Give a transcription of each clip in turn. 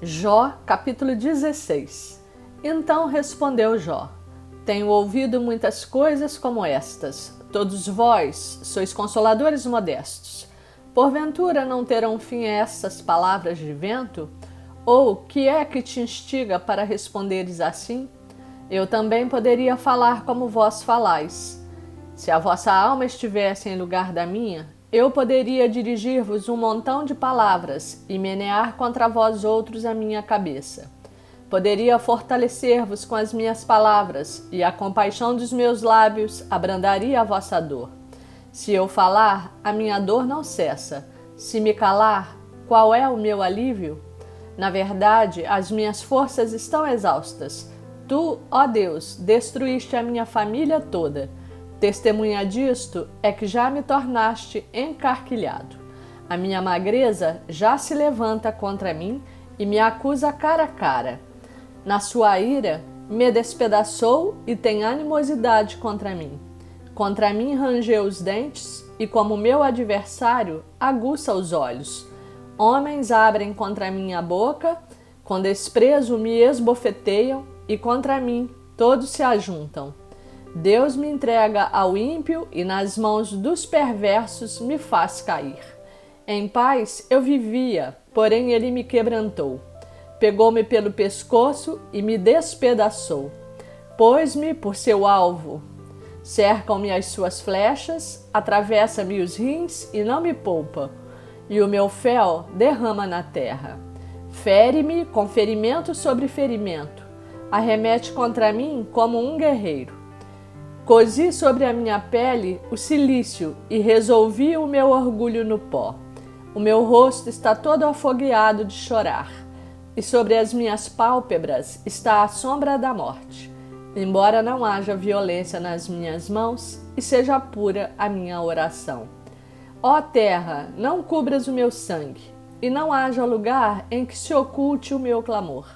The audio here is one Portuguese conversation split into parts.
Jó, capítulo 16. Então respondeu Jó: Tenho ouvido muitas coisas como estas. Todos vós sois consoladores modestos. Porventura não terão fim essas palavras de vento? Ou que é que te instiga para responderes assim? Eu também poderia falar como vós falais. Se a vossa alma estivesse em lugar da minha, eu poderia dirigir-vos um montão de palavras e menear contra vós outros a minha cabeça. Poderia fortalecer-vos com as minhas palavras, e a compaixão dos meus lábios abrandaria a vossa dor. Se eu falar, a minha dor não cessa. Se me calar, qual é o meu alívio? Na verdade, as minhas forças estão exaustas. Tu, ó Deus, destruíste a minha família toda. Testemunha disto é que já me tornaste encarquilhado. A minha magreza já se levanta contra mim e me acusa cara a cara. Na sua ira, me despedaçou e tem animosidade contra mim. Contra mim rangeu os dentes e, como meu adversário, aguça os olhos. Homens abrem contra mim a boca, com desprezo me esbofeteiam e contra mim todos se ajuntam. Deus me entrega ao ímpio e nas mãos dos perversos me faz cair. Em paz eu vivia, porém ele me quebrantou. Pegou-me pelo pescoço e me despedaçou. Pôs-me por seu alvo. Cercam-me as suas flechas, atravessa-me os rins e não me poupa. E o meu fel derrama na terra. Fere-me com ferimento sobre ferimento. Arremete contra mim como um guerreiro. Cozi sobre a minha pele o cilício e resolvi o meu orgulho no pó. O meu rosto está todo afogueado de chorar, e sobre as minhas pálpebras está a sombra da morte. Embora não haja violência nas minhas mãos e seja pura a minha oração. Ó terra, não cubras o meu sangue, e não haja lugar em que se oculte o meu clamor.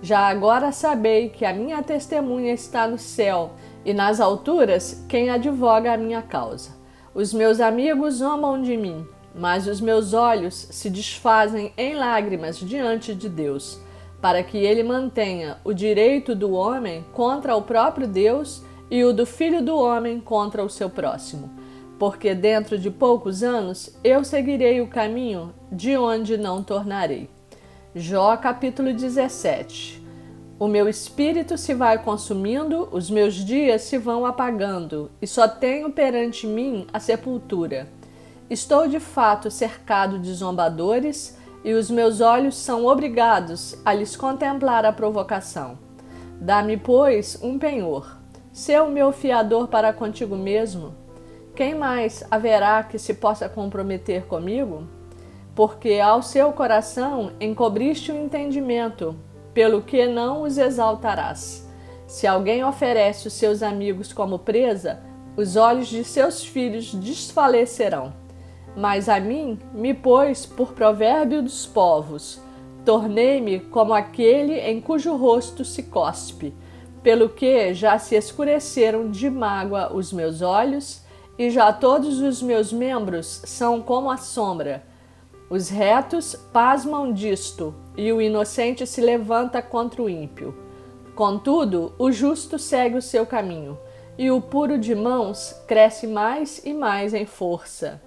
Já agora sabei que a minha testemunha está no céu, e nas alturas quem advoga a minha causa. Os meus amigos zombam de mim, mas os meus olhos se desfazem em lágrimas diante de Deus, para que ele mantenha o direito do homem contra o próprio Deus e o do filho do homem contra o seu próximo. Porque dentro de poucos anos eu seguirei o caminho de onde não tornarei. Jó capítulo 17. O meu espírito se vai consumindo, os meus dias se vão apagando, e só tenho perante mim a sepultura. Estou de fato cercado de zombadores, e os meus olhos são obrigados a lhes contemplar a provocação. Dá-me, pois, um penhor. Sê o meu fiador para contigo mesmo. Quem mais haverá que se possa comprometer comigo? Porque ao seu coração encobriste o entendimento, pelo que não os exaltarás. Se alguém oferece os seus amigos como presa, os olhos de seus filhos desfalecerão. Mas a mim me pôs por provérbio dos povos. Tornei-me como aquele em cujo rosto se cospe, pelo que já se escureceram de mágoa os meus olhos, e já todos os meus membros são como a sombra. Os retos pasmam disto, e o inocente se levanta contra o ímpio. Contudo, o justo segue o seu caminho, e o puro de mãos cresce mais e mais em força.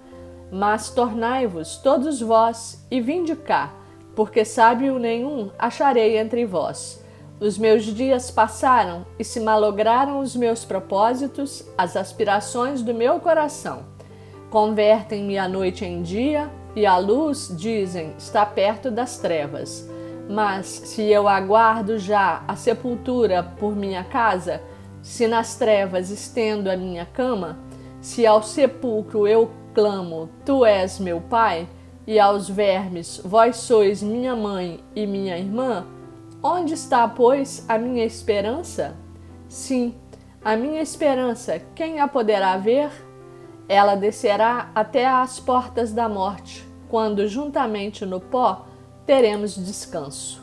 Mas tornai-vos todos vós e vinde cá, porque sábio nenhum acharei entre vós. Os meus dias passaram e se malograram os meus propósitos, as aspirações do meu coração. Convertem-me a noite em dia, e a luz, dizem, está perto das trevas. Mas se eu aguardo já a sepultura por minha casa, se nas trevas estendo a minha cama, se ao sepulcro eu clamo, tu és meu pai, e aos vermes, vós sois minha mãe e minha irmã, onde está, pois, a minha esperança? Sim, a minha esperança, quem a poderá ver? Ela descerá até às portas da morte, quando juntamente no pó teremos descanso.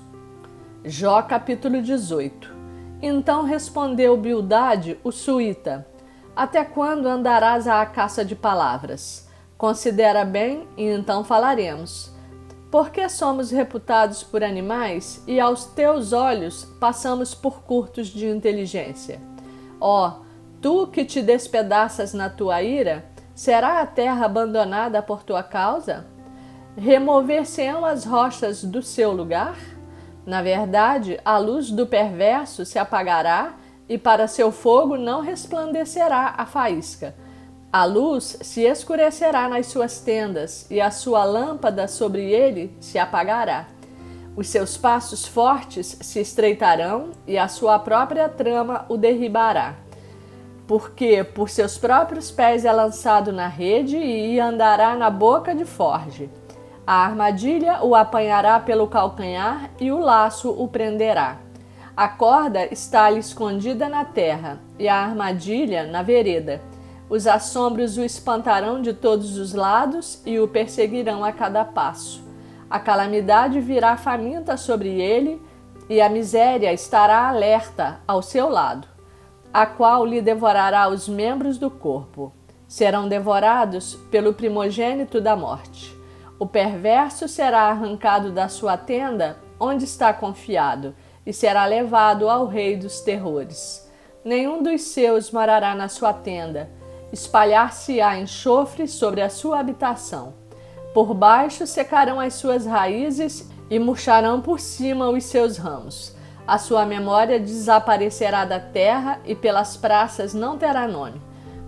Jó capítulo 18. Então respondeu Bildade, o suíta: Até quando andarás à caça de palavras? Considera bem e então falaremos. Porque somos reputados por animais e aos teus olhos passamos por curtos de inteligência? Ó, tu que te despedaças na tua ira, será a terra abandonada por tua causa? Remover-se-ão as rochas do seu lugar? Na verdade, a luz do perverso se apagará e para seu fogo não resplandecerá a faísca. A luz se escurecerá nas suas tendas, e a sua lâmpada sobre ele se apagará. Os seus passos fortes se estreitarão, e a sua própria trama o derribará. Porque por seus próprios pés é lançado na rede e andará na boca de forge. A armadilha o apanhará pelo calcanhar e o laço o prenderá. A corda está-lhe escondida na terra, e a armadilha na vereda. Os assombros o espantarão de todos os lados e o perseguirão a cada passo. A calamidade virá faminta sobre ele e a miséria estará alerta ao seu lado, a qual lhe devorará os membros do corpo. Serão devorados pelo primogênito da morte. O perverso será arrancado da sua tenda, onde está confiado, e será levado ao rei dos terrores. Nenhum dos seus morará na sua tenda. Espalhar-se-á enxofre sobre a sua habitação. Por baixo secarão as suas raízes e murcharão por cima os seus ramos. A sua memória desaparecerá da terra e pelas praças não terá nome.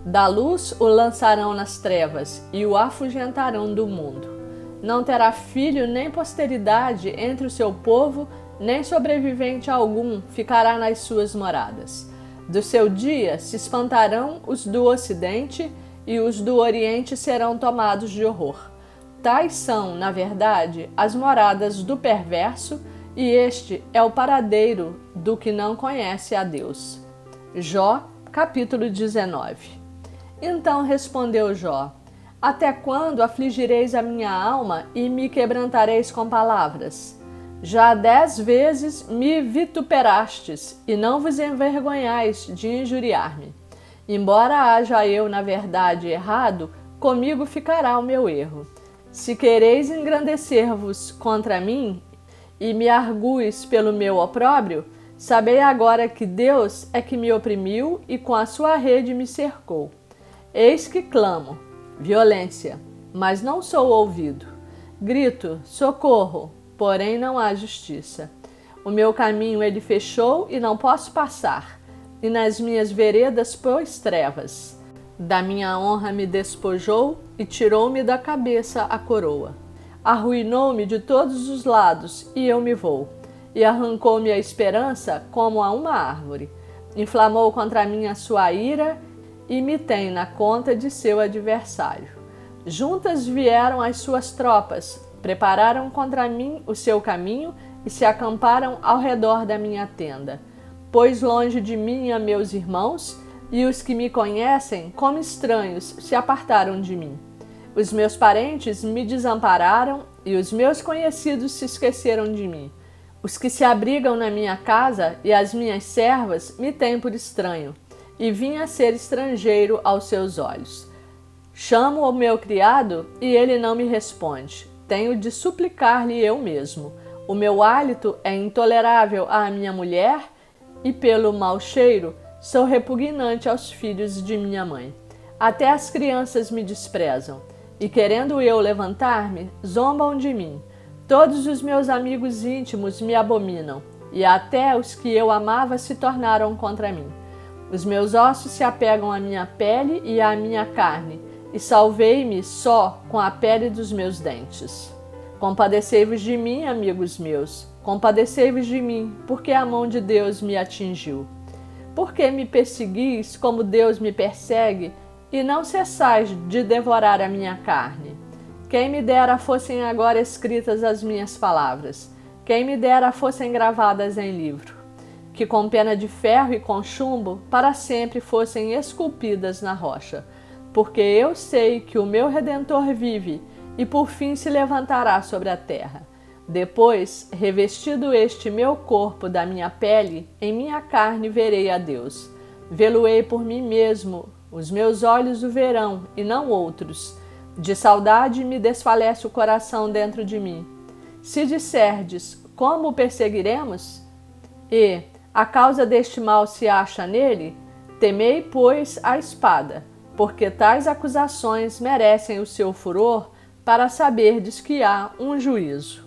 Da luz o lançarão nas trevas e o afugentarão do mundo. Não terá filho nem posteridade entre o seu povo, nem sobrevivente algum ficará nas suas moradas. Do seu dia se espantarão os do ocidente e os do oriente serão tomados de horror. Tais são, na verdade, as moradas do perverso, e este é o paradeiro do que não conhece a Deus. Jó, capítulo 19. Então respondeu Jó: Até quando afligireis a minha alma e me quebrantareis com palavras? Já 10 vezes me vituperastes, e não vos envergonhais de injuriar-me. Embora haja eu, na verdade, errado, comigo ficará o meu erro. Se quereis engrandecer-vos contra mim, e me arguis pelo meu opróbrio, sabei agora que Deus é que me oprimiu e com a sua rede me cercou. Eis que clamo, violência, mas não sou ouvido. Grito, socorro, porém não há justiça. O meu caminho ele fechou e não posso passar, e nas minhas veredas pôs trevas. Da minha honra me despojou e tirou-me da cabeça a coroa. Arruinou-me de todos os lados e eu me vou, e arrancou-me a esperança como a uma árvore. Inflamou contra mim a sua ira e me tem na conta de seu adversário. Juntas vieram as suas tropas, prepararam contra mim o seu caminho e se acamparam ao redor da minha tenda. Pôs longe de mim a meus irmãos, e os que me conhecem como estranhos se apartaram de mim. Os meus parentes me desampararam e os meus conhecidos se esqueceram de mim. Os que se abrigam na minha casa e as minhas servas me têm por estranho, e vim a ser estrangeiro aos seus olhos. Chamo o meu criado e ele não me responde. Tenho de suplicar-lhe eu mesmo. O meu hálito é intolerável à minha mulher e, pelo mau cheiro, sou repugnante aos filhos de minha mãe. Até as crianças me desprezam, e querendo eu levantar-me, zombam de mim. Todos os meus amigos íntimos me abominam, e até os que eu amava se tornaram contra mim. Os meus ossos se apegam à minha pele e à minha carne, e salvei-me só com a pele dos meus dentes. Compadecei-vos de mim, amigos meus, compadecei-vos de mim, porque a mão de Deus me atingiu. Por que me perseguis como Deus me persegue, e não cessais de devorar a minha carne? Quem me dera fossem agora escritas as minhas palavras, quem me dera fossem gravadas em livro, que com pena de ferro e com chumbo para sempre fossem esculpidas na rocha, porque eu sei que o meu Redentor vive e por fim se levantará sobre a terra. Depois, revestido este meu corpo da minha pele, em minha carne verei a Deus. Vê-lo-ei por mim mesmo, os meus olhos o verão, e não outros. De saudade me desfalece o coração dentro de mim. Se disserdes, como o perseguiremos? E a causa deste mal se acha nele? Temei, pois, a espada, porque tais acusações merecem o seu furor, para saberdes que há um juízo.